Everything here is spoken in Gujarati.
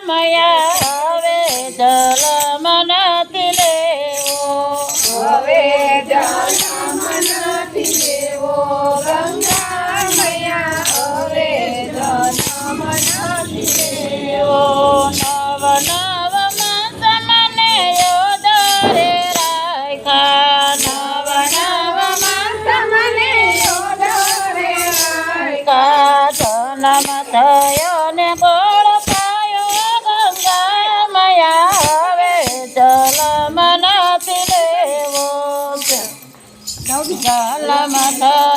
મયા હવે જલમ નથી લેવો હવે જલમ નથી લેવો ગંગા મૈયા હવે જલમ નથી લેવો નવ નવ માસ મને યોદરે રાખ્યા નવ નવ માસ મને યોદરે રાખ્યા જન્મ થયો ને ગોળ પાયો ગંગા મયા હવે જલમ નથી લેવો જલમ થયો